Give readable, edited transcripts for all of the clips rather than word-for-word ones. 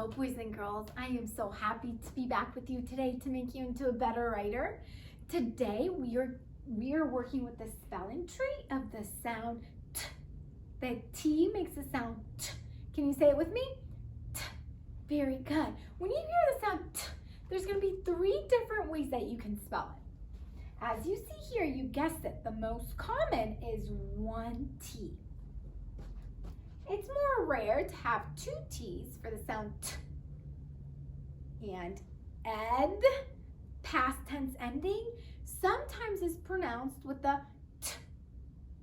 Hello, boys and girls. I am so happy to be back with you today to make you into a better writer. Today, we are working with the spelling tree of the sound T. The T makes the sound T. Can you say it with me? T. Very good. When you hear the sound T, there's going to be 3 different ways that you can spell it. As you see here, you guessed it. The most common is 1 T. It's more rare to have 2 T's for the sound T. And ed, past tense ending, sometimes is pronounced with the T.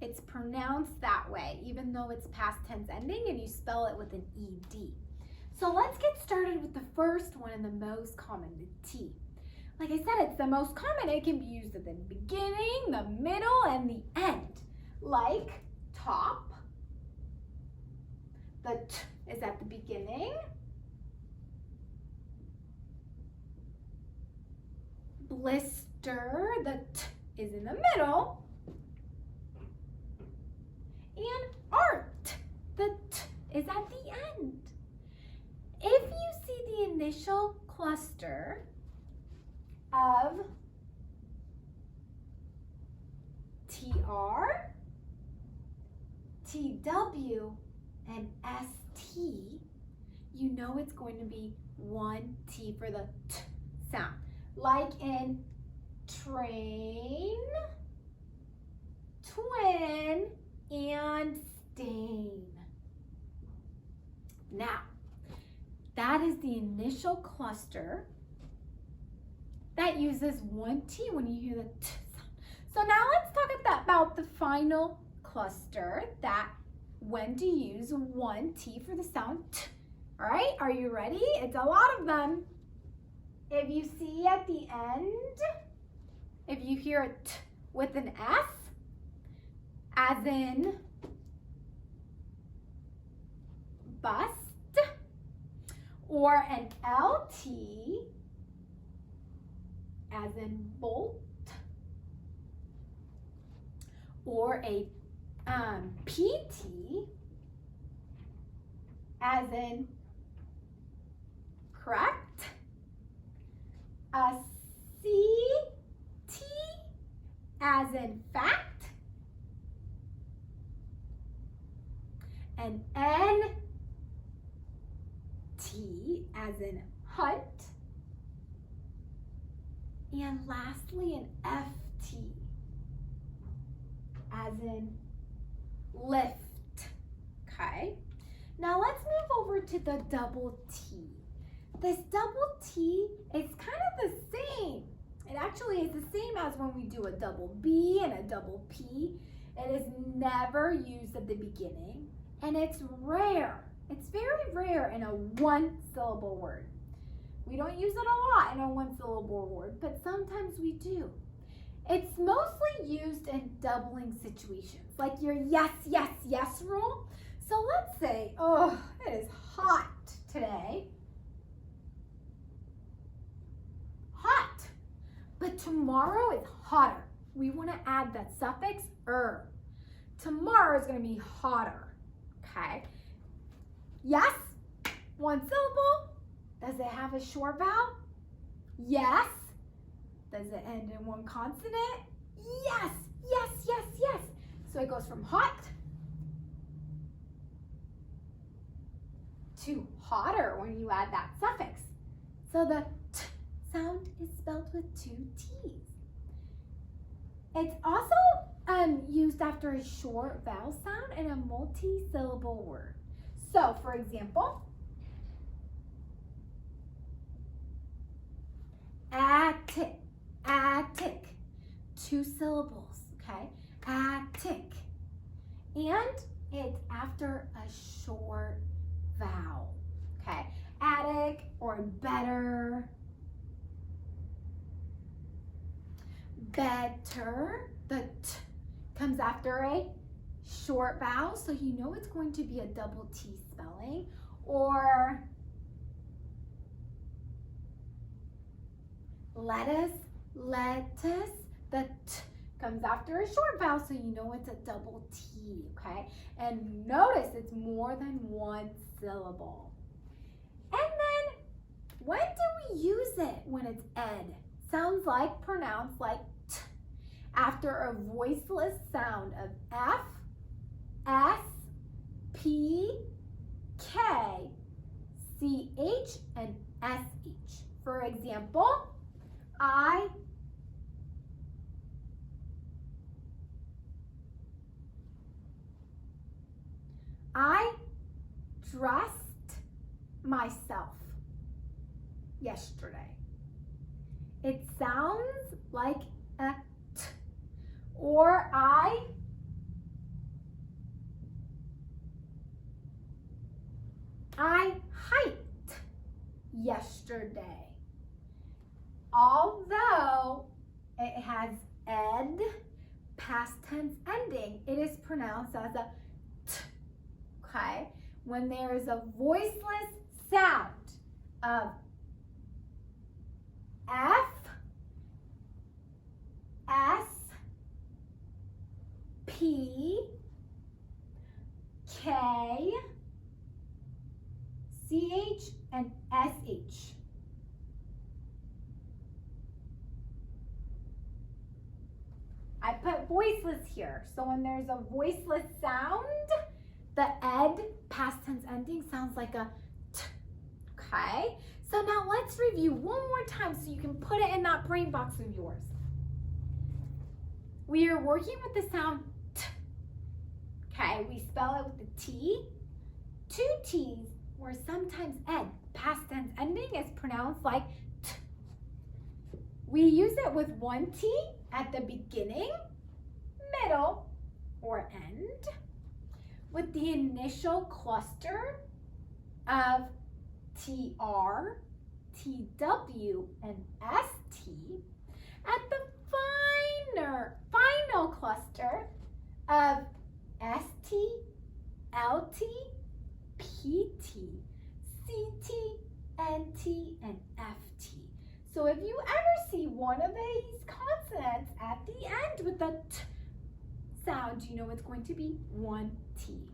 It's pronounced that way, even though it's past tense ending and you spell it with an ED. So let's get started with the first one and the most common, the T. Like I said, it's the most common. It can be used at the beginning, the middle, and the end. Like top. The T is at the beginning. Blister, the T is in the middle. And art, the T is at the end. If you see the initial cluster of TR, TW, and ST, you know it's going to be 1 T for the T sound. Like in train, twin, and stain. Now, that is the initial cluster that uses 1 T when you hear the T sound. So now let's talk about the final cluster that when to use 1 T for the sound T. All right, are you ready? It's a lot of them. If you see at the end, if you hear a T with an S, as in bust, or an LT, as in bolt, or a PT, as in correct, a CT, as in fact, an NT, as in hunt, and lastly an FT, as in lift. Okay, now let's move over to the double T. This double T is kind of the same. It actually is the same as when we do a double B and a double P. It is never used at the beginning, and it's rare. It's very rare in a 1-syllable word. We don't use it a lot in a 1-syllable word, but sometimes we do. It's mostly used in doubling situations, like your yes, yes, yes rule. So let's say, oh, it is hot today. Hot. But tomorrow is hotter. We want to add that suffix er. Tomorrow is going to be hotter. Okay. Yes, 1 syllable. Does it have a short vowel? Yes. Does it end in 1 consonant? Yes, yes, yes, yes. So it goes from hot to hotter when you add that suffix. So the T sound is spelled with 2 T's. It's also used after a short vowel sound in a multi-syllable word. So, for example, attic, attic, 2 syllables, okay? Attic. And it's after a short vowel, okay? Attic or better. Better, the T comes after a short vowel, so you know it's going to be a double T spelling. Or lettuce, lettuce, the T comes after a short vowel, so you know it's a double T, okay? And notice it's more than 1 syllable. And then when it's ed. Sounds like, pronounced like t. After a voiceless sound of F, S, P, K, CH, and SH. For example, I dressed myself yesterday. It sounds like a t. Or I hiked yesterday. Although it has ed, past tense ending, it is pronounced as a t, okay? When there is a voiceless sound of F, S, P, K, CH, and SH. I put voiceless here. So when there's a voiceless sound, the ed, past tense ending, sounds like a t, okay? So now let's review one more time so you can put it in that brain box of yours. We are working with the sound t, okay? We spell it with the T, two T's, or sometimes ed, past tense ending, is pronounced like t. We use it with one T at the beginning, middle, or end, with the initial cluster of TR, TW, and ST, at the final cluster of ST, LT, PT, CT, NT, and FT. So if you ever see one of these consonants at the end with the t sound, you know it's going to be one T.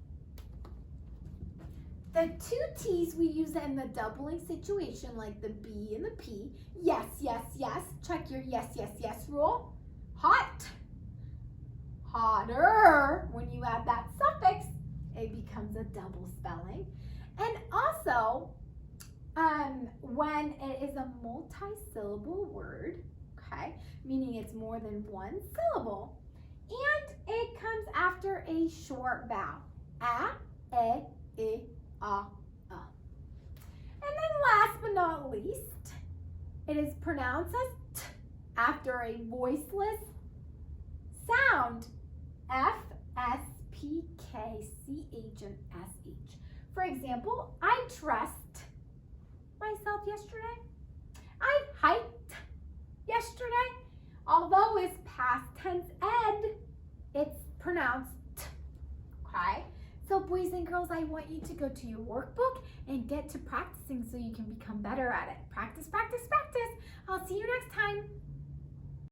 The two T's, we use it in the doubling situation, like the B and the P. Yes, yes, yes. Check your yes, yes, yes rule. Hot, hotter. When you add that suffix, it becomes a double spelling. And also, when it is a multi-syllable word, okay, meaning it's more than one syllable, and it comes after a short vowel, a, e, a. And then last but not least, it is pronounced as t after a voiceless sound, F, S, P, K, C, H, and S, H. For example, I dressed myself yesterday. I hiked yesterday. Although it's past tense ed, it's pronounced t, okay? So boys and girls, I want you to go to your workbook and get to practicing so you can become better at it. Practice, practice, practice. I'll see you next time.